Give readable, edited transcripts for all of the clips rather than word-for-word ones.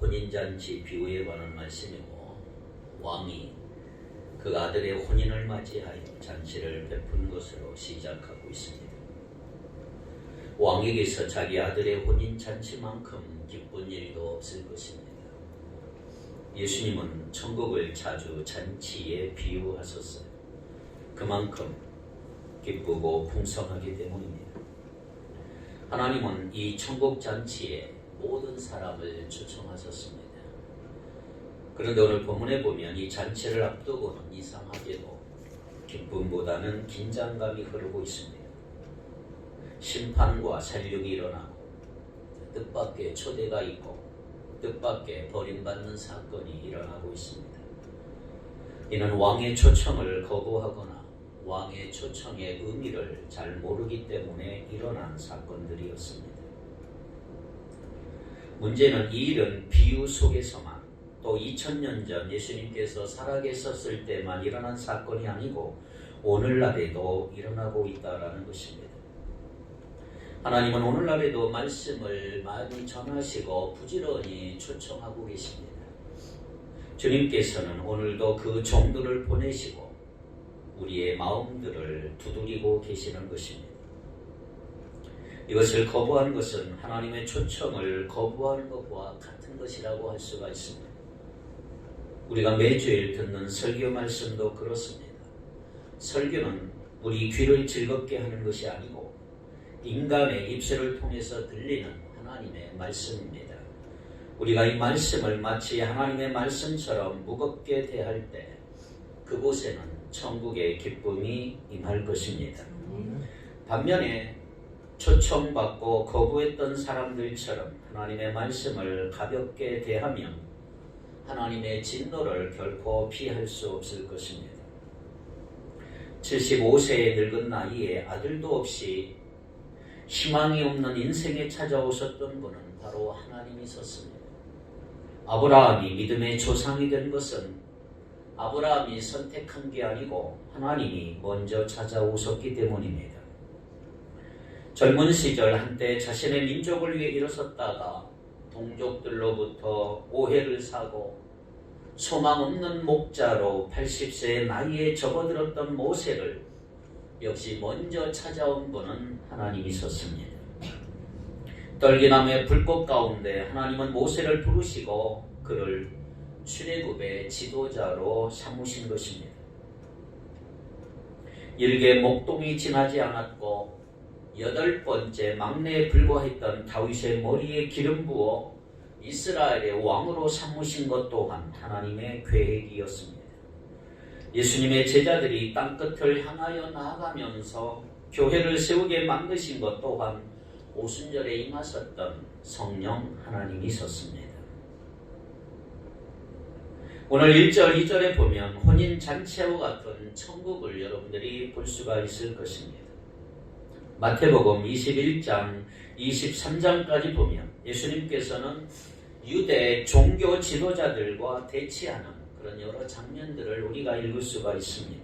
혼인잔치 비유에 관한 말씀이고, 왕이 그 아들의 혼인을 맞이하여 잔치를 베푼 것으로 시작하고 있습니다. 왕에게서 자기 아들의 혼인 잔치만큼 기쁜 일도 없을 것입니다. 예수님은 천국을 자주 잔치에 비유하셨어요. 그만큼 기쁘고 풍성하기 때문입니다. 하나님은 이 천국 잔치에 모든 사람을 초청하셨습니다. 그런데 오늘 본문에 보면 이 잔치를 앞두고는 이상하게도 기쁨보다는 긴장감이 흐르고 있습니다. 심판과 살육이 일어나고 뜻밖의 초대가 있고 뜻밖의 버림받는 사건이 일어나고 있습니다. 이는 왕의 초청을 거부하거나 왕의 초청의 의미를 잘 모르기 때문에 일어난 사건들이었습니다. 문제는 이 일은 비유 속에서만 또 2000년 전 예수님께서 살아계셨을 때만 일어난 사건이 아니고 오늘날에도 일어나고 있다는 것입니다. 하나님은 오늘날에도 말씀을 많이 전하시고 부지런히 초청하고 계십니다. 주님께서는 오늘도 그 종들을 보내시고 우리의 마음들을 두드리고 계시는 것입니다. 이것을 거부하는 것은 하나님의 초청을 거부하는 것과 같은 것이라고 할 수가 있습니다. 우리가 매주일 듣는 설교 말씀도 그렇습니다. 설교는 우리 귀를 즐겁게 하는 것이 아니고 인간의 입술을 통해서 들리는 하나님의 말씀입니다. 우리가 이 말씀을 마치 하나님의 말씀처럼 무겁게 대할 때 그곳에는 천국의 기쁨이 임할 것입니다. 반면에 초청받고 거부했던 사람들처럼 하나님의 말씀을 가볍게 대하면 하나님의 진노를 결코 피할 수 없을 것입니다. 75세의 늙은 나이에 아들도 없이 희망이 없는 인생에 찾아오셨던 분은 바로 하나님이셨습니다. 아브라함이 믿음의 조상이 된 것은 아브라함이 선택한 게 아니고 하나님이 먼저 찾아오셨기 때문입니다. 젊은 시절 한때 자신의 민족을 위해 일어섰다가 동족들로부터 오해를 사고 소망 없는 목자로 80세의 나이에 접어들었던 모세를 역시 먼저 찾아온 분은 하나님이셨습니다. 떨기나무의 불꽃 가운데 하나님은 모세를 부르시고 그를 출애굽의 지도자로 삼으신 것입니다. 일개 목동이 지나지 않았고 8번째 막내에 불과했던 다윗의 머리에 기름 부어 이스라엘의 왕으로 삼으신 것 또한 하나님의 계획이었습니다. 예수님의 제자들이 땅끝을 향하여 나아가면서 교회를 세우게 만드신 것 또한 오순절에 임하셨던 성령 하나님이셨습니다. 오늘 1절, 2절에 보면 혼인잔치와 같은 천국을 여러분들이 볼 수가 있을 것입니다. 마태복음 21장, 23장까지 보면 예수님께서는 유대 종교 지도자들과 대치하는 그런 여러 장면들을 우리가 읽을 수가 있습니다.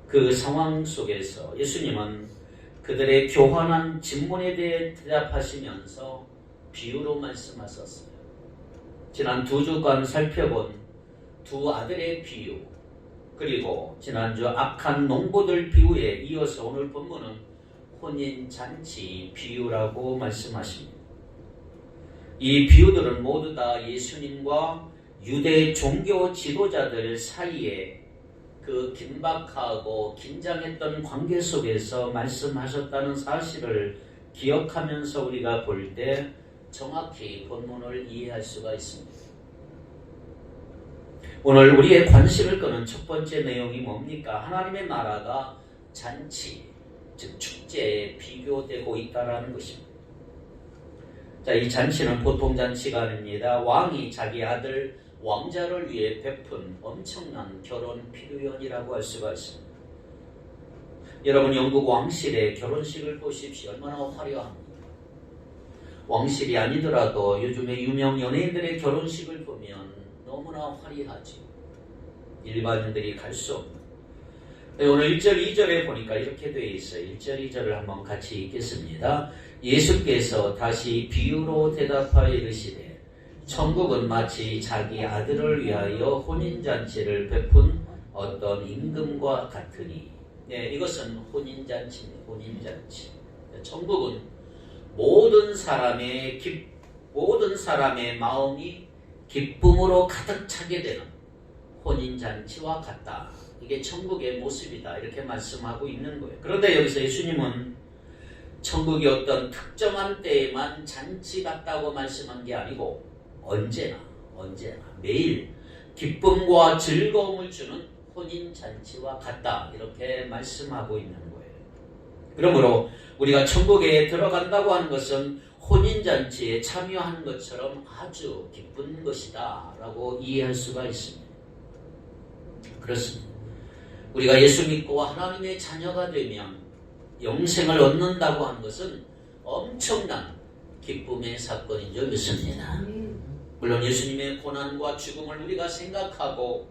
그 상황 속에서 예수님은 그들의 교환한 질문에 대해 대답하시면서 비유로 말씀하셨어요. 지난 2주간 살펴본 두 아들의 비유, 그리고 지난주 악한 농부들 비유에 이어서 오늘 본문은 혼인잔치 비유라고 말씀하십니다. 이 비유들은 모두 다 예수님과 유대 종교 지도자들 사이에 그 긴박하고 긴장했던 관계 속에서 말씀하셨다는 사실을 기억하면서 우리가 볼 때 정확히 본문을 이해할 수가 있습니다. 오늘 우리의 관심을 끄는 첫 번째 내용이 뭡니까? 하나님의 나라가 잔치, 즉 축제에 비교되고 있다는 것입니다. 자, 이 잔치는 보통 잔치가 아닙니다. 왕이 자기 아들 왕자를 위해 베푼 엄청난 결혼 피로연이라고 할 수가 있습니다. 여러분, 영국 왕실의 결혼식을 보십시오. 얼마나 화려합니다. 왕실이 아니더라도 요즘에 유명 연예인들의 결혼식을 보면 너무나 화려하죠. 일반인들이 갈 수 없는. 오늘 1절, 2절에 보니까 이렇게 되어 있어요. 1절, 2절을 한번 같이 읽겠습니다. 예수께서 다시 비유로 대답하여 이르시되 천국은 마치 자기 아들을 위하여 혼인잔치를 베푼 어떤 임금과 같으니. 네, 이것은 혼인잔치입니다. 혼인잔치. 천국은 모든 사람의 마음이 기쁨으로 가득 차게 되는 혼인잔치와 같다. 이게 천국의 모습이다. 이렇게 말씀하고 있는 거예요. 그런데 여기서 예수님은 천국이 어떤 특정한 때에만 잔치 같다고 말씀한 게 아니고 언제나 매일 기쁨과 즐거움을 주는 혼인잔치와 같다. 이렇게 말씀하고 있는 거예요. 그러므로 우리가 천국에 들어간다고 하는 것은 혼인잔치에 참여하는 것처럼 아주 기쁜 것이다 라고 이해할 수가 있습니다. 그렇습니다. 우리가 예수 믿고 하나님의 자녀가 되면 영생을 얻는다고 하는 것은 엄청난 기쁨의 사건인 줄 믿습니다. 물론 예수님의 고난과 죽음을 우리가 생각하고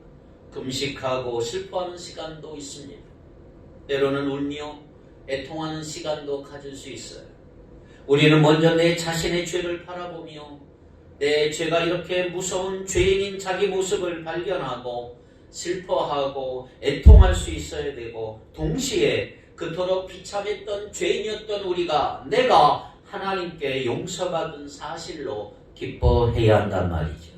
금식하고 슬퍼하는 시간도 있습니다. 때로는 울며 애통하는 시간도 가질 수 있어요. 우리는 먼저 내 자신의 죄를 바라보며 내 죄가 이렇게 무서운 죄인인 자기 모습을 발견하고 슬퍼하고 애통할 수 있어야 되고, 동시에 그토록 비참했던 죄인이었던 우리가 내가 하나님께 용서받은 사실로 기뻐해야 한단 말이죠.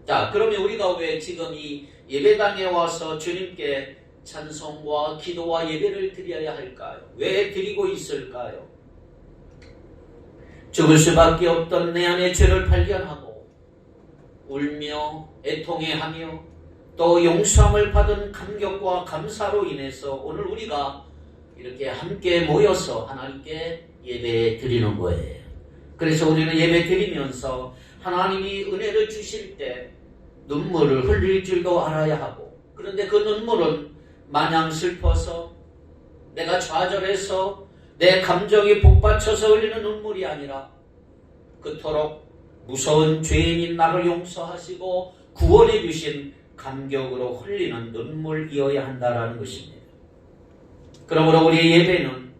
자, 그러면 우리가 왜 지금 이 예배당에 와서 주님께 찬송과 기도와 예배를 드려야 할까요? 왜 드리고 있을까요? 죽을 수밖에 없던 내 안의 죄를 발견하고 울며 애통해하며 또 용서함을 받은 감격과 감사로 인해서 오늘 우리가 이렇게 함께 모여서 하나님께 예배 드리는 거예요. 그래서 우리는 예배 드리면서 하나님이 은혜를 주실 때 눈물을 흘릴 줄도 알아야 하고, 그런데 그 눈물은 마냥 슬퍼서 내가 좌절해서 내 감정이 복받쳐서 흘리는 눈물이 아니라 그토록 무서운 죄인인 나를 용서하시고 구원해 주신 감격으로 흘리는 눈물이어야 한다는 것입니다. 그러므로 우리의 예배는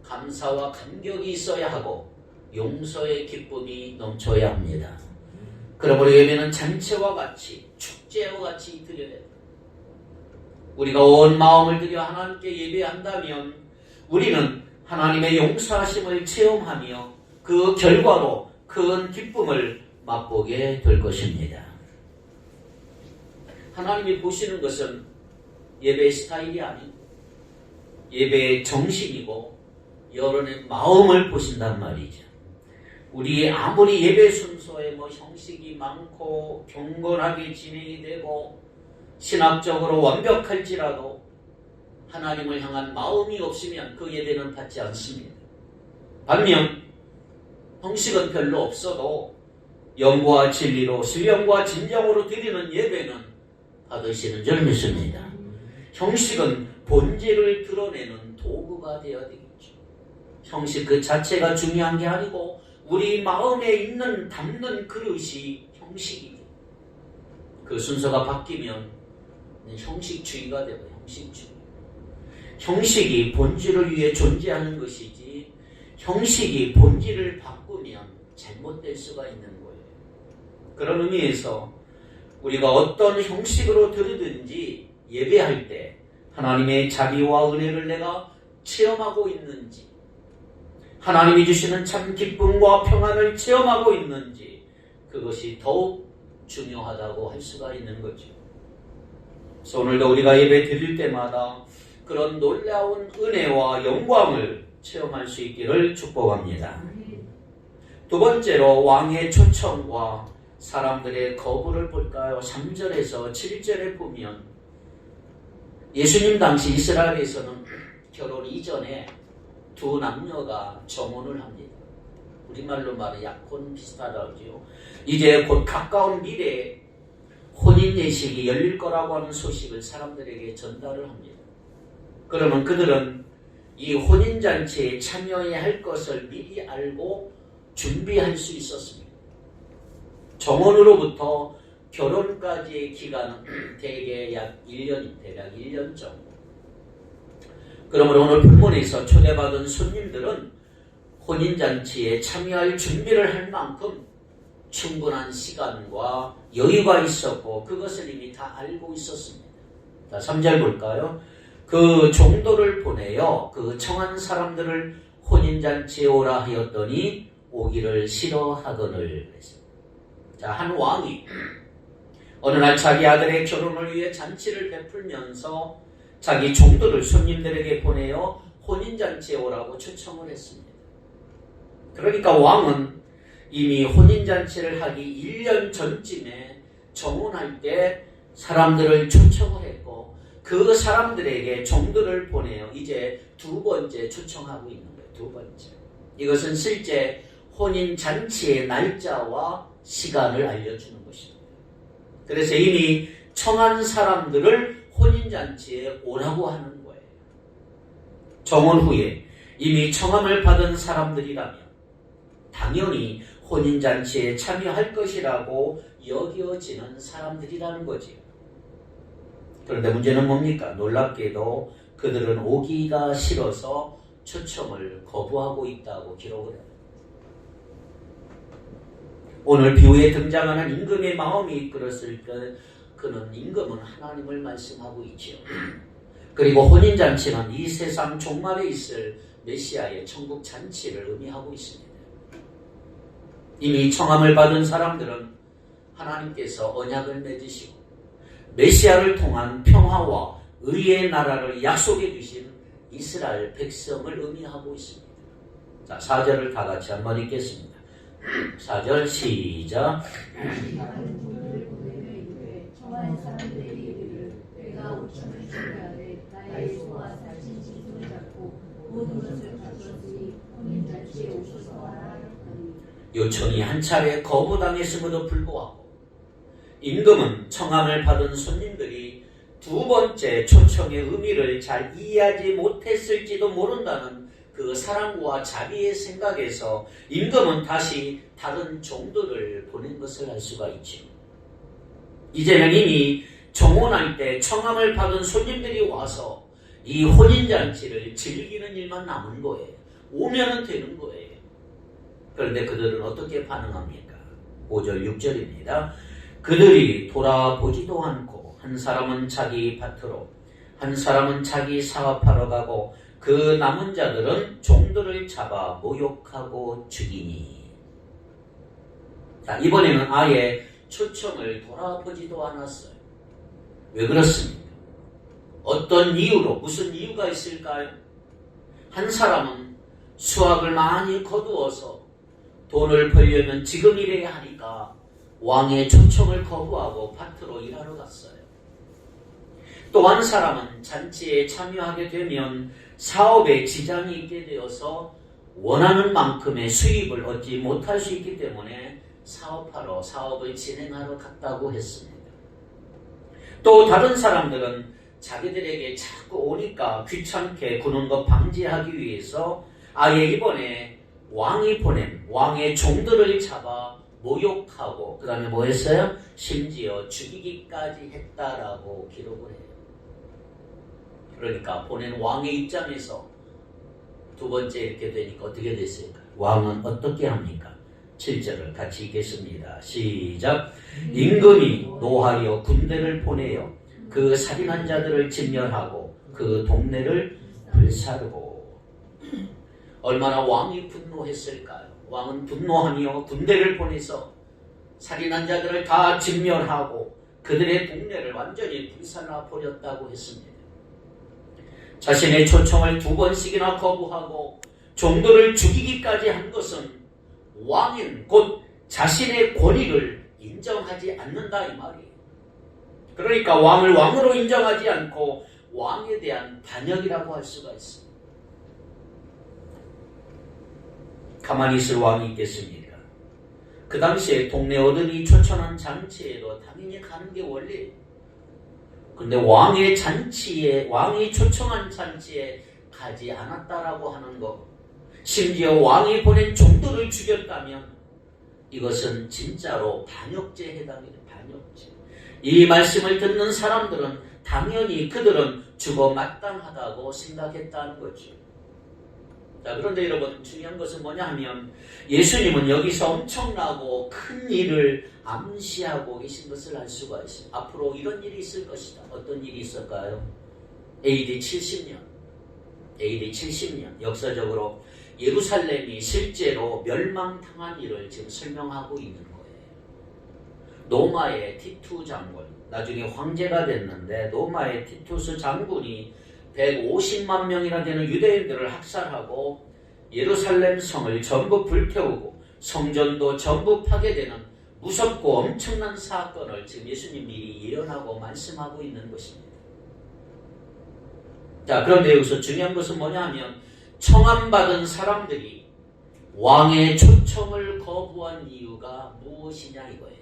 감사와 감격이 있어야 하고 용서의 기쁨이 넘쳐야 합니다. 그러므로 예배는 잔치와 같이, 축제와 같이 드려야 됩니다. 우리가 온 마음을 들여 하나님께 예배한다면 우리는 하나님의 용서하심을 체험하며 그 결과로 큰 기쁨을 맛보게 될 것입니다. 하나님이 보시는 것은 예배의 스타일이 아니고 예배의 정신이고 여론의 마음을 보신단 말이죠. 우리 아무리 예배 순서에 형식이 많고 경건하게 진행이 되고 신학적으로 완벽할지라도 하나님을 향한 마음이 없으면 그 예배는 받지 않습니다. 반면 형식은 별로 없어도 영과 진리로 신령과 진정으로 드리는 예배는 받으시는 줄 믿습니다. 형식은 본질을 드러내는 도구가 되어야 되겠죠. 형식 그 자체가 중요한 게 아니고 우리 마음에 있는 담는 그릇이 형식이죠. 그 순서가 바뀌면 형식주의가 되고 형식주의. 형식이 본질을 위해 존재하는 것이지 형식이 본질을 바꾸면 잘못될 수가 있는 거예요. 그런 의미에서 우리가 어떤 형식으로 드리든지 예배할 때 하나님의 자비와 은혜를 내가 체험하고 있는지, 하나님이 주시는 참 기쁨과 평안을 체험하고 있는지, 그것이 더욱 중요하다고 할 수가 있는 거죠. 그래서 오늘도 우리가 예배 드릴 때마다 그런 놀라운 은혜와 영광을 체험할 수 있기를 축복합니다. 두 번째로 왕의 초청과 사람들의 거부를 볼까요? 3절에서 7절에 보면 예수님 당시 이스라엘에서는 결혼 이전에 두 남녀가 정혼을 합니다. 우리말로 말해 약혼 비슷하다고요. 이제 곧 가까운 미래에 혼인 예식이 열릴 거라고 하는 소식을 사람들에게 전달을 합니다. 그러면 그들은 이 혼인잔치에 참여해야 할 것을 미리 알고 준비할 수 있었습니다. 정혼으로부터 결혼까지의 기간은 대개 약 1년입니다. 대략 1년 정도. 그러므로 오늘 본문에서 초대받은 손님들은 혼인잔치에 참여할 준비를 할 만큼 충분한 시간과 여유가 있었고 그것을 이미 다 알고 있었습니다. 자, 3절 볼까요? 그 종도를 보내어 그 청한 사람들을 혼인잔치에 오라 하였더니 오기를 싫어하거늘 했습니다. 자, 한 왕이 어느 날 자기 아들의 결혼을 위해 잔치를 베풀면서 자기 종도를 손님들에게 보내어 혼인잔치에 오라고 초청을 했습니다. 그러니까 왕은 이미 혼인잔치를 하기 1년 전쯤에 정혼할 때 사람들을 초청을 했고 그 사람들에게 종들을 보내어 이제 두 번째 초청하고 있는 거예요. 두 번째. 이것은 실제 혼인잔치의 날짜와 시간을 알려주는 것입니다. 그래서 이미 청한 사람들을 혼인잔치에 오라고 하는 거예요. 정혼 후에 이미 청함을 받은 사람들이라면 당연히 혼인잔치에 참여할 것이라고 여겨지는 사람들이라는 거지요. 그런데 문제는 뭡니까? 놀랍게도 그들은 오기가 싫어서 초청을 거부하고 있다고 기록을 해요. 오늘 비유에 등장하는 임금의 마음이 이끌었을 때 그는 임금은 하나님을 말씀하고 있지요. 그리고 혼인잔치는 이 세상 종말에 있을 메시아의 천국 잔치를 의미하고 있습니다. 이미 청함을 받은 사람들은 하나님께서 언약을 맺으시고 메시아를 통한 평화와 의의 나라를 약속해 주신 이스라엘 백성을 의미하고 있습니다. 자, 4절을 다 같이 한번 읽겠습니다. 4절 시작. 청한 사람들에게 이르기를 내가 우천을 준비하되 나의 소와 살찐 짐승을 잡고 모든 것을 가져오니 혼인잔치에 오소서 하라. 요청이 한 차례 거부당했음에도 불구하고 임금은 청함을 받은 손님들이 두 번째 초청의 의미를 잘 이해하지 못했을지도 모른다는 그 사랑과 자비의 생각에서 임금은 다시 다른 종들을 보낸 것을 알 수가 있죠. 이제는 이미 정혼할 때 청함을 받은 손님들이 와서 이 혼인잔치를 즐기는 일만 남은 거예요. 오면은 되는 거예요. 그런데 그들은 어떻게 반응합니까? 5절 6절입니다. 그들이 돌아보지도 않고 한 사람은 자기 밭으로 한 사람은 자기 사업하러 가고 그 남은 자들은 종들을 잡아 모욕하고 죽이니. 자, 이번에는 아예 초청을 돌아보지도 않았어요. 왜 그렇습니까? 어떤 이유로, 무슨 이유가 있을까요? 한 사람은 수확을 많이 거두어서 돈을 벌려면 지금 일해야 하니까 왕의 초청을 거부하고 밭으로 일하러 갔어요. 또 한 사람은 잔치에 참여하게 되면 사업에 지장이 있게 되어서 원하는 만큼의 수입을 얻지 못할 수 있기 때문에 사업을 진행하러 갔다고 했습니다. 또 다른 사람들은 자기들에게 자꾸 오니까 귀찮게 구는 것 방지하기 위해서 아예 이번에 왕이 보낸 왕의 종들을 잡아 모욕하고 그 다음에 뭐 했어요? 심지어 죽이기까지 했다라고 기록을 해요. 그러니까 보낸 왕의 입장에서 두 번째 이렇게 되니까 어떻게 됐을까? 왕은 어떻게 합니까? 7절을 같이 읽겠습니다. 시작. 임금이 노하여 군대를 보내어 그 살인한 자들을 진멸하고 그 동네를 불사르고. 얼마나 왕이 분노했을까요? 왕은 분노하며 군대를 보내서 살인한 자들을 다 진멸하고 그들의 동네를 완전히 불살라 버렸다고 했습니다. 자신의 초청을 두 번씩이나 거부하고 종들을 죽이기까지 한 것은 왕인 곧 자신의 권위를 인정하지 않는다 이 말이에요. 그러니까 왕을 왕으로 인정하지 않고 왕에 대한 반역이라고 할 수가 있습니다. 가만히 있을 왕이 있겠습니까? 그 당시에 동네 어른이 초청한 잔치에도 당연히 가는 게 원리예요. 근데 왕이 초청한 잔치에 가지 않았다라고 하는 것, 심지어 왕이 보낸 종들을 죽였다면 이것은 진짜로 반역죄에 해당해요. 반역죄. 이 말씀을 듣는 사람들은 당연히 그들은 죽어 마땅하다고 생각했다는 거죠. 자, 그런데 여러분 중요한 것은 뭐냐 하면 예수님은 여기서 엄청나고 큰 일을 암시하고 계신 것을 알 수가 있어요. 앞으로 이런 일이 있을 것이다. 어떤 일이 있을까요? AD 70년 역사적으로 예루살렘이 실제로 멸망당한 일을 지금 설명하고 있는 거예요. 로마의 티투 장군, 나중에 황제가 됐는데 로마의 티투스 장군이 150만 명이나 되는 유대인들을 학살하고 예루살렘 성을 전부 불태우고 성전도 전부 파괴되는 무섭고 엄청난 사건을 지금 예수님 미리 예언하고 말씀하고 있는 것입니다. 자, 그런데 여기서 중요한 것은 뭐냐 하면 청함받은 사람들이 왕의 초청을 거부한 이유가 무엇이냐 이거예요.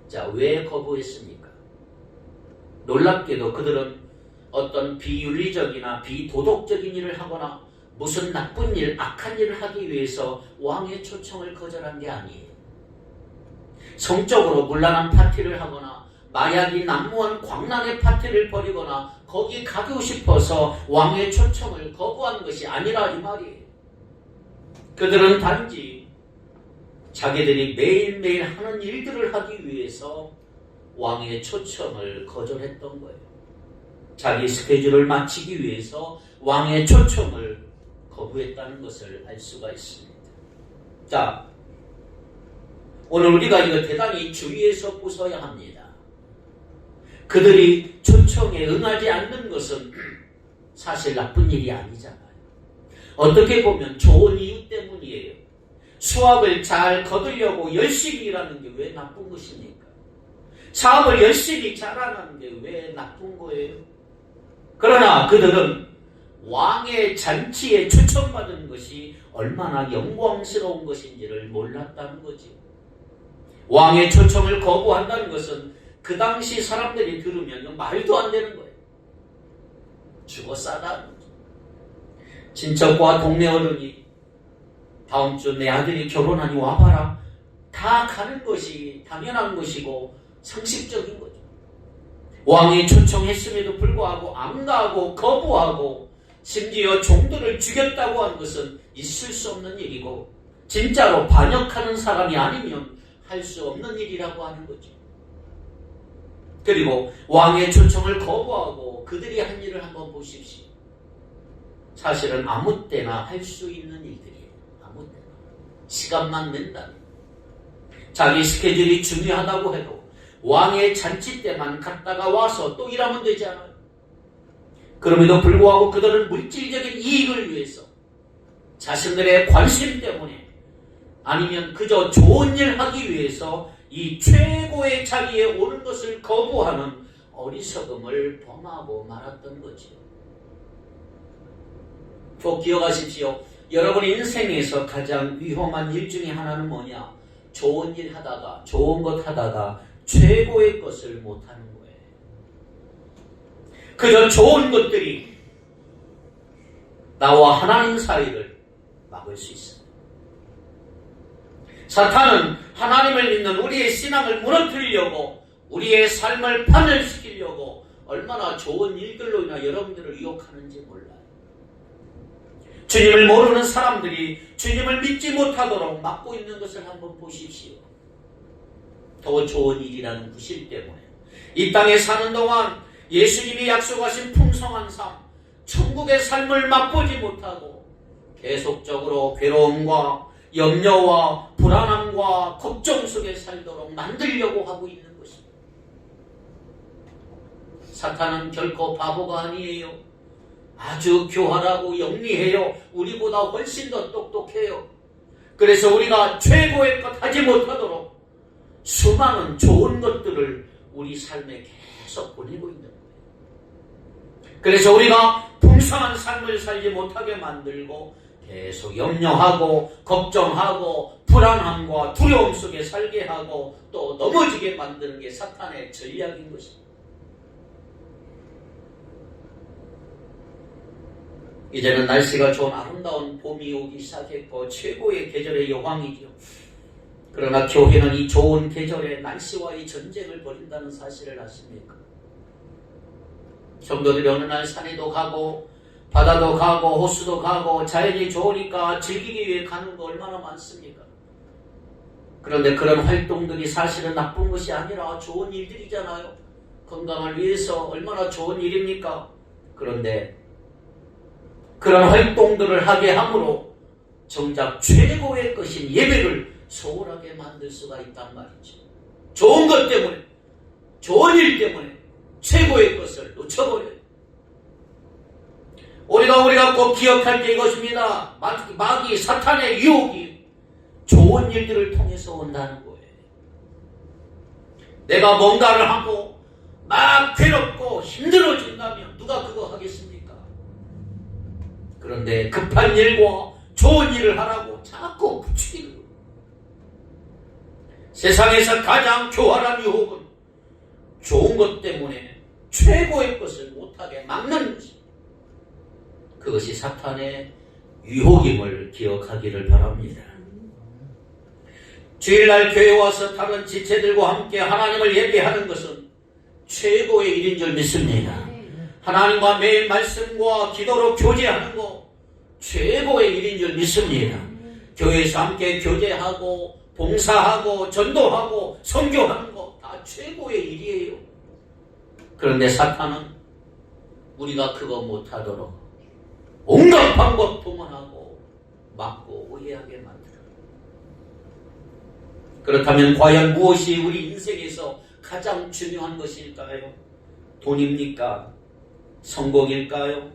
자, 왜 거부했습니까? 놀랍게도 그들은 어떤 비윤리적이나 비도덕적인 일을 하거나 무슨 나쁜 일, 악한 일을 하기 위해서 왕의 초청을 거절한 게 아니에요. 성적으로 문란한 파티를 하거나 마약이 난무한 광란의 파티를 벌이거나 거기 가고 싶어서 왕의 초청을 거부한 것이 아니라 이 말이에요. 그들은 단지 자기들이 매일매일 하는 일들을 하기 위해서 왕의 초청을 거절했던 거예요. 자기 스케줄을 마치기 위해서 왕의 초청을 거부했다는 것을 알 수가 있습니다. 자, 오늘 우리가 이거 대단히 주의해서 보셔야 합니다. 그들이 초청에 응하지 않는 것은 사실 나쁜 일이 아니잖아요. 어떻게 보면 좋은 이유 때문이에요. 수학을 잘 거두려고 열심히 일하는 게 왜 나쁜 것입니까? 사업을 열심히 잘하는 게 왜 나쁜 거예요? 그러나 그들은 왕의 잔치에 초청받은 것이 얼마나 영광스러운 것인지를 몰랐다는 거죠. 왕의 초청을 거부한다는 것은 그 당시 사람들이 들으면 말도 안 되는 거예요. 죽어 싸다는 거죠. 친척과 동네 어른이 다음 주 내 아들이 결혼하니 와봐라. 다 가는 것이 당연한 것이고 상식적인 거죠. 왕이 초청했음에도 불구하고 안 가고 거부하고 심지어 종들을 죽였다고 하는 것은 있을 수 없는 일이고 진짜로 반역하는 사람이 아니면 할 수 없는 일이라고 하는 거죠. 그리고 왕의 초청을 거부하고 그들이 한 일을 한번 보십시오. 사실은 아무 때나 할 수 있는 일들이에요. 아무 때나. 시간만 낸다면. 자기 스케줄이 중요하다고 해도 왕의 잔치 때만 갔다가 와서 또 일하면 되지 않아요? 그럼에도 불구하고 그들은 물질적인 이익을 위해서 자신들의 관심 때문에 아니면 그저 좋은 일 하기 위해서 이 최고의 자리에 오는 것을 거부하는 어리석음을 범하고 말았던 거죠. 꼭 기억하십시오. 여러분 인생에서 가장 위험한 일 중에 하나는 뭐냐? 좋은 일 하다가 좋은 것 하다가 최고의 것을 못하는 거예요. 그저 좋은 것들이 나와 하나님 사이를 막을 수 있어요. 사탄은 하나님을 믿는 우리의 신앙을 무너뜨리려고 우리의 삶을 파멸시키려고 얼마나 좋은 일들로 인하 여러분들을 유혹하는지 몰라요. 주님을 모르는 사람들이 주님을 믿지 못하도록 막고 있는 것을 한번 보십시오. 더 좋은 일이라는 구실 때문에 이 땅에 사는 동안 예수님이 약속하신 풍성한 삶, 천국의 삶을 맛보지 못하고 계속적으로 괴로움과 염려와 불안함과 걱정 속에 살도록 만들려고 하고 있는 것입니다. 사탄은 결코 바보가 아니에요. 아주 교활하고 영리해요. 우리보다 훨씬 더 똑똑해요. 그래서 우리가 최고의 것 하지 못하도록 수많은 좋은 것들을 우리 삶에 계속 보내고 있는 거예요. 그래서 우리가 풍성한 삶을 살지 못하게 만들고 계속 염려하고 걱정하고 불안함과 두려움 속에 살게 하고 또 넘어지게 만드는 게 사탄의 전략인 것입니다. 이제는 날씨가 좋은 아름다운 봄이 오기 시작했고 최고의 계절의 여왕이죠. 그러나 교회는 이 좋은 계절에 날씨와의 전쟁을 벌인다는 사실을 아십니까? 성도들이 어느 날 산에도 가고 바다도 가고 호수도 가고 자연이 좋으니까 즐기기 위해 가는 거 얼마나 많습니까? 그런데 그런 활동들이 사실은 나쁜 것이 아니라 좋은 일들이잖아요. 건강을 위해서 얼마나 좋은 일입니까? 그런데 그런 활동들을 하게 함으로 정작 최고의 것인 예배를 소홀하게 만들 수가 있단 말이죠. 좋은 것 때문에, 좋은 일 때문에 최고의 것을 놓쳐버려요. 우리가 꼭 기억할 게 이것입니다. 마귀 사탄의 유혹이 좋은 일들을 통해서 온다는 거예요. 내가 뭔가를 하고 막 괴롭고 힘들어진다면 누가 그거 하겠습니까? 그런데 급한 일과 좋은 일을 하라고 자꾸 부추기는 거예요. 세상에서 가장 교활한 유혹은 좋은 것 때문에 최고의 것을 못하게 막는 것입니다. 그것이 사탄의 유혹임을 기억하기를 바랍니다. 주일날 교회에 와서 다른 지체들과 함께 하나님을 예배하는 것은 최고의 일인 줄 믿습니다. 하나님과 매일 말씀과 기도로 교제하는 것 최고의 일인 줄 믿습니다. 교회에서 함께 교제하고 봉사하고 전도하고 선교하는 것 다 최고의 일이에요. 그런데 사탄은 우리가 그거 못하도록 온갖 방법 동원하고 막고 오해하게 만들어요. 그렇다면 과연 무엇이 우리 인생에서 가장 중요한 것일까요? 돈입니까? 성공일까요?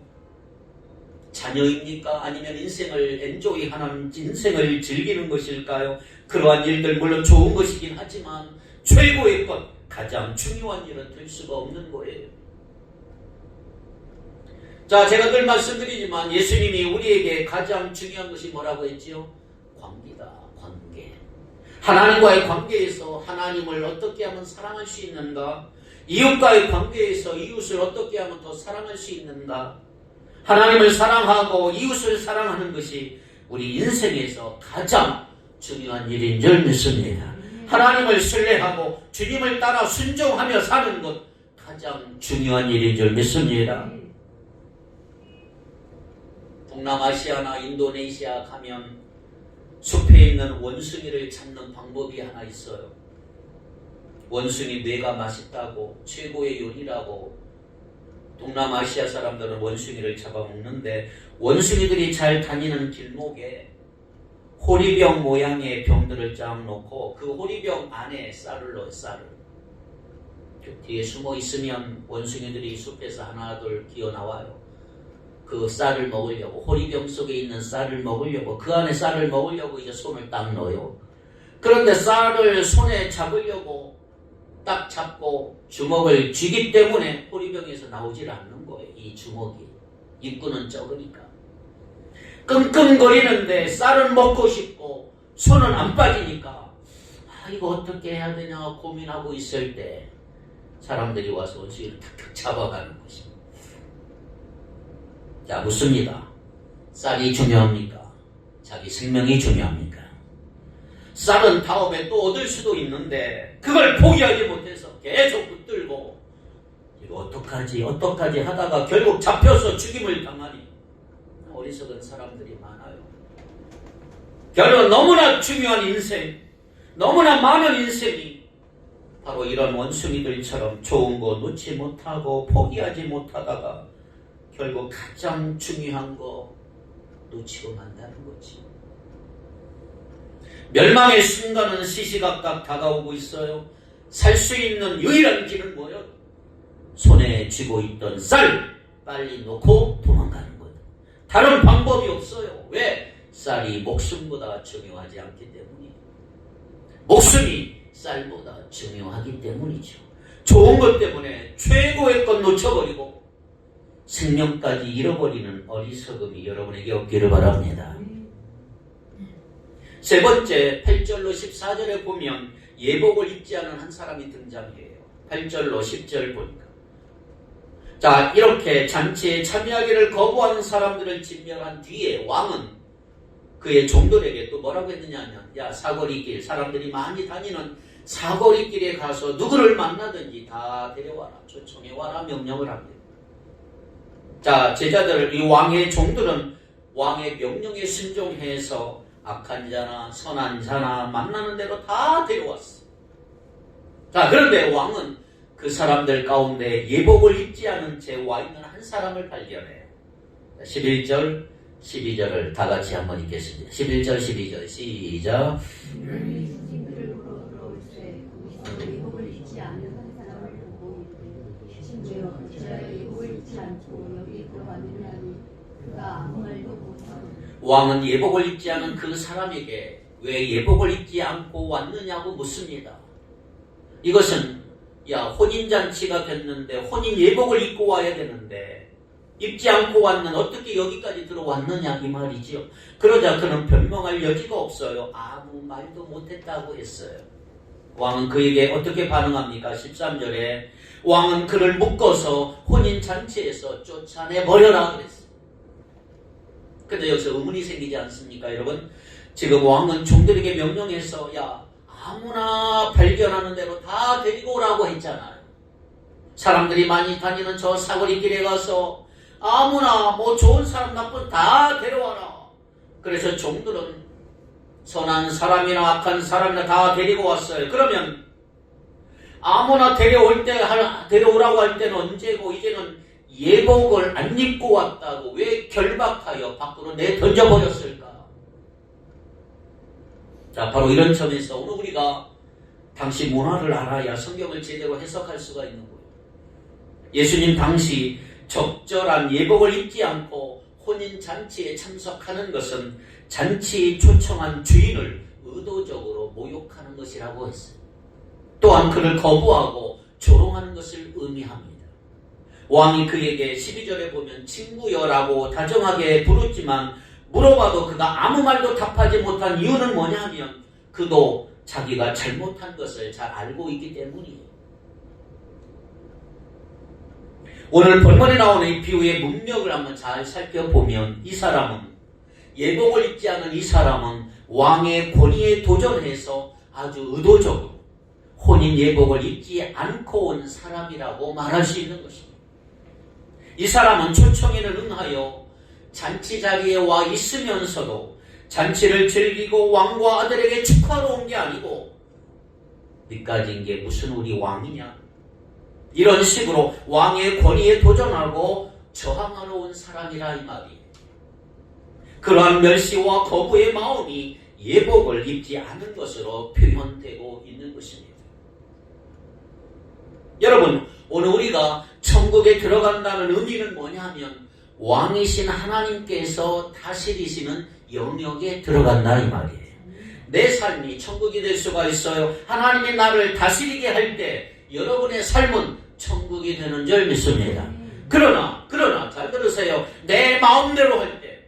자녀입니까? 아니면 인생을 엔조이하는 인생을 즐기는 것일까요? 그러한 일들 물론 좋은 것이긴 하지만 최고의 것, 가장 중요한 일은 될 수가 없는 거예요. 자, 제가 늘 말씀드리지만 예수님이 우리에게 가장 중요한 것이 뭐라고 했지요? 관계다, 관계. 하나님과의 관계에서 하나님을 어떻게 하면 사랑할 수 있는가? 이웃과의 관계에서 이웃을 어떻게 하면 더 사랑할 수 있는가? 하나님을 사랑하고 이웃을 사랑하는 것이 우리 인생에서 가장 중요한 일인 줄 믿습니다. 하나님을 신뢰하고 주님을 따라 순종하며 사는 것 가장 중요한 일인 줄 믿습니다. 동남아시아나 인도네시아 가면 숲에 있는 원숭이를 찾는 방법이 하나 있어요. 원숭이 뇌가 맛있다고 최고의 요리라고 동남아시아 사람들은 원숭이를 잡아먹는데 원숭이들이 잘 다니는 길목에 호리병 모양의 병들을 쫙 놓고 그 호리병 안에 쌀을 넣어요. 쌀을. 그 뒤에 숨어 있으면 원숭이들이 숲에서 하나 둘 기어 나와요. 그 쌀을 먹으려고 호리병 속에 있는 쌀을 먹으려고 그 안에 쌀을 먹으려고 이제 손을 딱 넣어요. 그런데 쌀을 손에 잡으려고 딱 잡고 주먹을 쥐기 때문에 호리병에서 나오질 않는 거예요. 이 주먹이. 입구는 적으니까. 끙끙거리는데 쌀은 먹고 싶고 손은 안 빠지니까 이거 어떻게 해야 되냐 고민하고 있을 때 사람들이 와서 원숭이를 탁탁 잡아가는 것입니다. 자, 묻습니다. 쌀이 중요합니까? 자기 생명이 중요합니까? 쌀은 다음에 또 얻을 수도 있는데 그걸 포기하지 못해서 계속 붙들고 이거 어떡하지 하다가 결국 잡혀서 죽임을 당하니 어리석은 사람들이 많아요. 결국 너무나 중요한 인생, 너무나 많은 인생이 바로 이런 원숭이들처럼 좋은 거 놓지 못하고 포기하지 못하다가 결국 가장 중요한 거 놓치고 만다는 거지. 멸망의 순간은 시시각각 다가오고 있어요. 살 수 있는 유일한 길은 뭐예요? 손에 쥐고 있던 쌀 빨리 놓고 도망가는 거예요. 다른 방법이 없어요. 왜? 쌀이 목숨보다 중요하지 않기 때문이에요. 목숨이 쌀보다 중요하기 때문이죠. 좋은 것 때문에 최고의 것 놓쳐버리고 생명까지 잃어버리는 어리석음이 여러분에게 없기를 바랍니다. 세 번째, 8절로 14절에 보면 예복을 입지 않은 한 사람이 등장해요. 8절로 10절 보니까. 자, 이렇게 잔치에 참여하기를 거부하는 사람들을 진멸한 뒤에 왕은 그의 종들에게 또 뭐라고 했느냐 하면 야, 사거리길, 사람들이 많이 다니는 사거리길에 가서 누구를 만나든지 다 데려와라, 초청해와라 명령을 합니다. 자, 제자들, 이 왕의 종들은 왕의 명령에 순종해서 악한 자나 선한 자나 만나는 대로 다 데려왔어. 자, 그런데 왕은 그 사람들 가운데 예복을 입지 않은 채 와 있는 한 사람을 발견해요. 11절, 12절을 다 같이 한번 읽겠습니다. 11절, 12절 시작. 너희 신들을 보러 들어올세 거기서 예복을 입지 않은 한 사람을 보고 이르되 친구여 어찌하여 예복을 입지 않고 여기 들어왔느냐니 그가 아무 말도 못하고 왕은 예복을 입지 않은 그 사람에게 왜 예복을 입지 않고 왔느냐고 묻습니다. 이것은 혼인잔치가 됐는데 혼인 예복을 입고 와야 되는데 입지 않고 왔는 어떻게 여기까지 들어왔느냐 이 말이지요. 그러자 그는 변명할 여지가 없어요. 아무 말도 못했다고 했어요. 왕은 그에게 어떻게 반응합니까? 13절에 왕은 그를 묶어서 혼인잔치에서 쫓아내버려라 그랬어요. 근데 여기서 의문이 생기지 않습니까 여러분? 지금 왕은 종들에게 명령해서 아무나 발견하는 대로 다 데리고 오라고 했잖아요. 사람들이 많이 다니는 저 사거리 길에 가서 아무나 좋은 사람 나쁜 다 데려와라. 그래서 종들은 선한 사람이나 악한 사람이나 다 데리고 왔어요. 그러면 아무나 데려오라고 할 때는 언제고 이제는 예복을 안 입고 왔다고 왜 결박하여 밖으로 내던져버렸을까? 자, 바로 이런 점에서 오늘 우리가 당시 문화를 알아야 성경을 제대로 해석할 수가 있는 거예요. 예수님 당시 적절한 예복을 입지 않고 혼인잔치에 참석하는 것은 잔치에 초청한 주인을 의도적으로 모욕하는 것이라고 했어요. 또한 그를 거부하고 조롱하는 것을 의미합니다. 왕이 그에게 12절에 보면 친구여라고 다정하게 부르지만 물어봐도 그가 아무 말도 답하지 못한 이유는 뭐냐 하면 그도 자기가 잘못한 것을 잘 알고 있기 때문이에요. 오늘 본문에 나오는 이 비유의 문맥을 한번 잘 살펴보면 이 사람은 예복을 입지 않은 이 사람은 왕의 권위에 도전해서 아주 의도적으로 혼인 예복을 입지 않고 온 사람이라고 말할 수 있는 것입니다. 이 사람은 초청에는 응하여 잔치 자리에 와 있으면서도 잔치를 즐기고 왕과 아들에게 축하로 온 게 아니고 니까지인 게 무슨 우리 왕이냐 이런 식으로 왕의 권위에 도전하고 저항하러 온 사람이라 이 말이에요. 그러한 멸시와 거부의 마음이 예복을 입지 않은 것으로 표현되고 있는 것입니다. 여러분, 오늘 우리가 천국에 들어간다는 의미는 뭐냐 하면 왕이신 하나님께서 다스리시는 영역에 들어간다 이 말이에요. 내 삶이 천국이 될 수가 있어요. 하나님이 나를 다스리게 할 때 여러분의 삶은 천국이 되는 줄 믿습니다. 그러나 잘 들으세요. 내 마음대로 할 때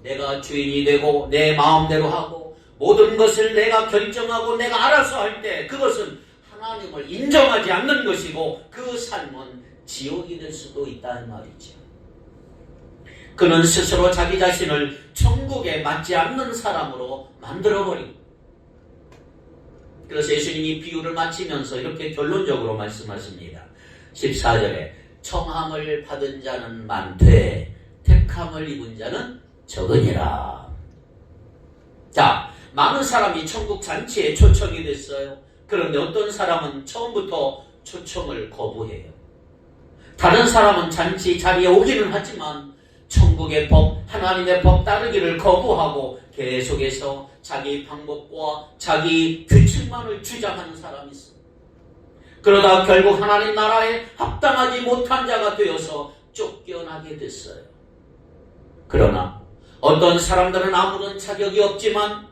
내가 주인이 되고 내 마음대로 하고 모든 것을 내가 결정하고 내가 알아서 할 때 그것은 하나님을 인정하지 않는 것이고 그 삶은 지옥이 될 수도 있다는 말이죠. 그는 스스로 자기 자신을 천국에 맞지 않는 사람으로 만들어버리고 그래서 예수님이 비유를 마치면서 이렇게 결론적으로 말씀하십니다. 14절에 청함을 받은 자는 많되 택함을 입은 자는 적으니라. 자, 많은 사람이 천국 잔치에 초청이 됐어요. 그런데 어떤 사람은 처음부터 초청을 거부해요. 다른 사람은 잔치 자리에 오기는 하지만 천국의 법, 하나님의 법 따르기를 거부하고 계속해서 자기 방법과 자기 규칙만을 주장하는 사람이 있습니다. 그러다 결국 하나님 나라에 합당하지 못한 자가 되어서 쫓겨나게 됐어요. 그러나 어떤 사람들은 아무런 자격이 없지만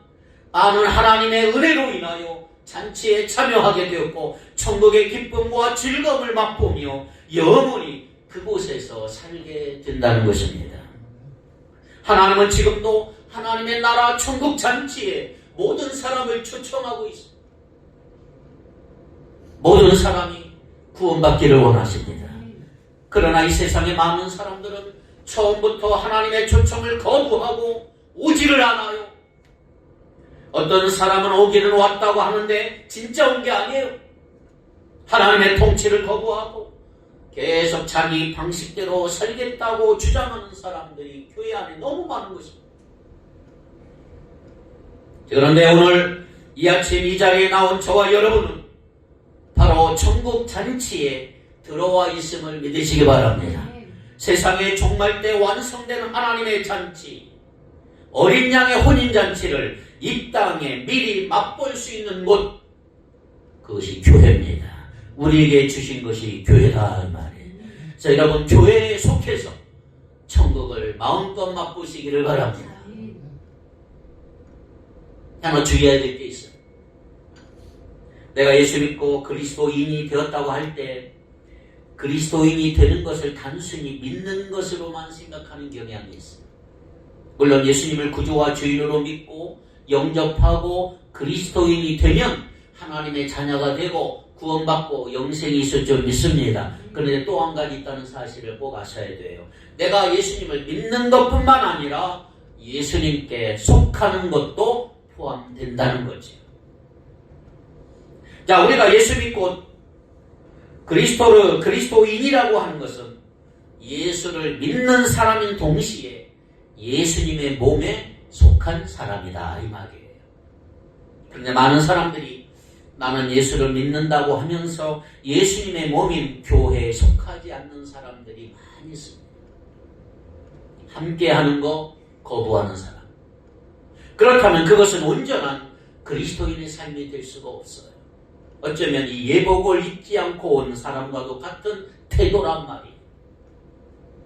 아는 하나님의 은혜로 인하여 잔치에 참여하게 되었고 천국의 기쁨과 즐거움을 맛보며 영원히 그곳에서 살게 된다는 것입니다. 하나님은 지금도 하나님의 나라 천국 잔치에 모든 사람을 초청하고 있습니다. 모든 사람이 구원받기를 원하십니다. 그러나 이 세상의 많은 사람들은 처음부터 하나님의 초청을 거부하고 오지를 않아요. 어떤 사람은 오기는 왔다고 하는데 진짜 온 게 아니에요. 하나님의 통치를 거부하고 계속 자기 방식대로 살겠다고 주장하는 사람들이 교회 안에 너무 많은 것입니다. 그런데 오늘 이 아침 이 자리에 나온 저와 여러분은 바로 천국 잔치에 들어와 있음을 믿으시기 바랍니다. 세상의 종말 때 완성되는 하나님의 잔치, 어린 양의 혼인잔치를 이 땅에 미리 맛볼 수 있는 곳, 그것이 교회입니다. 우리에게 주신 것이 교회다 이 말이에요. 자, 여러분 교회에 속해서 천국을 마음껏 맛보시기를 바랍니다. 하나 주의해야 될 게 있어요. 내가 예수 믿고 그리스도인이 되었다고 할 때 그리스도인이 되는 것을 단순히 믿는 것으로만 생각하는 경향이 있습니다. 물론 예수님을 구주와 주인으로 믿고 영접하고 그리스도인이 되면 하나님의 자녀가 되고 구원받고 영생이 있을 줄 믿습니다. 그런데 또 한 가지 있다는 사실을 꼭 아셔야 돼요. 내가 예수님을 믿는 것뿐만 아니라 예수님께 속하는 것도 포함된다는 거죠. 자, 우리가 예수 믿고 그리스도인이라고 하는 것은 예수를 믿는 사람인 동시에 예수님의 몸에 속한 사람이다 이 말이에요. 그런데 많은 사람들이 나는 예수를 믿는다고 하면서 예수님의 몸인 교회에 속하지 않는 사람들이 많이 있습니다. 함께하는 거 거부하는 사람. 그렇다면 그것은 온전한 그리스도인의 삶이 될 수가 없어요. 어쩌면 이 예복을 입지 않고 온 사람과도 같은 태도란 말이에요.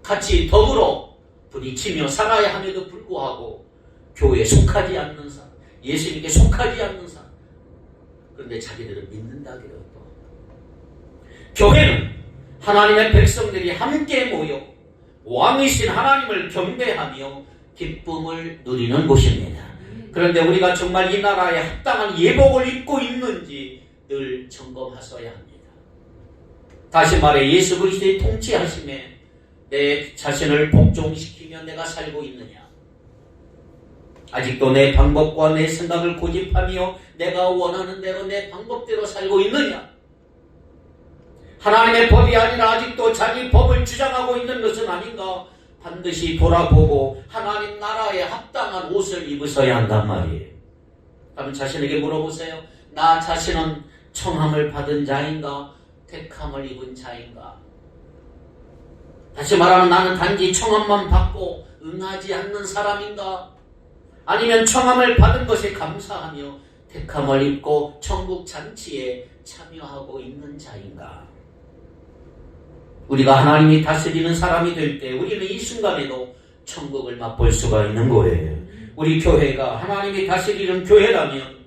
같이 더불어 부딪히며 살아야 함에도 불구하고 교회에 속하지 않는 사람, 예수님께 속하지 않는 사람. 그런데 자기들은 믿는다 그래요. 또 교회는 하나님의 백성들이 함께 모여 왕이신 하나님을 경배하며 기쁨을 누리는 곳입니다. 그런데 우리가 정말 이 나라에 합당한 예복을 입고 있는지 늘 점검하셔야 합니다. 다시 말해 예수 그리스도의 통치하심에 내 자신을 복종시키며 내가 살고 있느냐? 아직도 내 방법과 내 생각을 고집하며 내가 원하는 대로 내 방법대로 살고 있느냐? 하나님의 법이 아니라 아직도 자기 법을 주장하고 있는 것은 아닌가? 반드시 돌아보고 하나님 나라에 합당한 옷을 입으셔야 한단 말이에요. 그럼 자신에게 물어보세요. 나 자신은 청함을 받은 자인가? 택함을 입은 자인가? 다시 말하면 나는 단지 청함만 받고 응하지 않는 사람인가? 아니면 청함을 받은 것에 감사하며 택함을 입고 천국 잔치에 참여하고 있는 자인가? 우리가 하나님이 다스리는 사람이 될 때 우리는 이 순간에도 천국을 맛볼 수가 있는 거예요. 우리 교회가 하나님이 다스리는 교회라면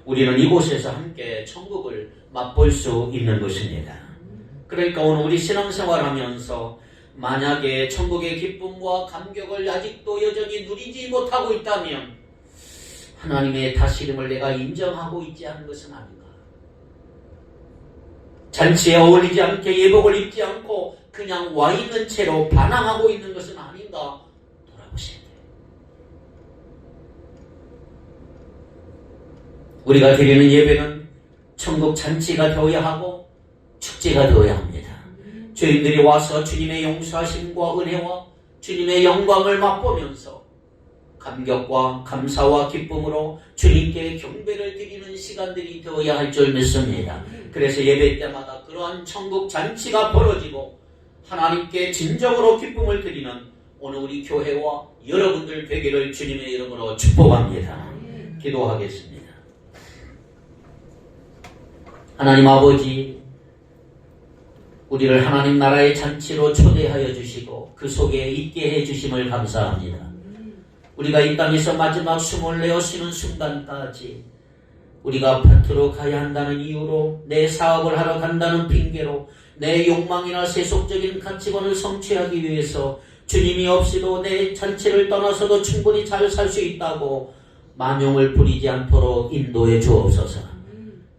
우리는 이곳에서 함께 천국을 맛볼 수 있는 것입니다. 그러니까 오늘 우리 신앙생활하면서 만약에 천국의 기쁨과 감격을 아직도 여전히 누리지 못하고 있다면 하나님의 다스림을 내가 인정하고 있지 않은 것은 아닌가? 잔치에 어울리지 않게 예복을 입지 않고 그냥 와 있는 채로 반항하고 있는 것은 아닌가? 돌아보셔야 돼요. 우리가 드리는 예배는 천국 잔치가 되어야 하고 축제가 되어야 합니다. 죄인들이 와서 주님의 용서하심과 은혜와 주님의 영광을 맛보면서 감격과 감사와 기쁨으로 주님께 경배를 드리는 시간들이 되어야 할 줄 믿습니다. 그래서 예배 때마다 그러한 천국 잔치가 벌어지고 하나님께 진정으로 기쁨을 드리는 오늘 우리 교회와 여러분들 되기를 주님의 이름으로 축복합니다. 기도하겠습니다. 하나님 아버지, 우리를 하나님 나라의 잔치로 초대하여 주시고 그 속에 있게 해주심을 감사합니다. 우리가 이 땅에서 마지막 숨을 내어 쉬는 순간까지 우리가 아파트로 가야 한다는 이유로, 내 사업을 하러 간다는 핑계로, 내 욕망이나 세속적인 가치관을 성취하기 위해서 주님이 없이도 내 잔치를 떠나서도 충분히 잘 살 수 있다고 만용을 부리지 않도록 인도해 주옵소서.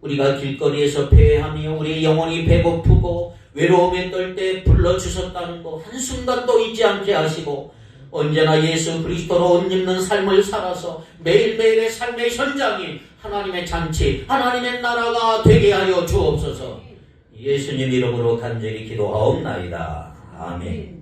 우리가 길거리에서 배회하며 우리의 영혼이 배고프고 외로움에 떨 때 불러주셨다는 거 한순간도 잊지 않게 하시고 언제나 예수 그리스도로 옷 입는 삶을 살아서 매일매일의 삶의 현장이 하나님의 잔치, 하나님의 나라가 되게 하여 주옵소서. 예수님 이름으로 간절히 기도하옵나이다. 아멘.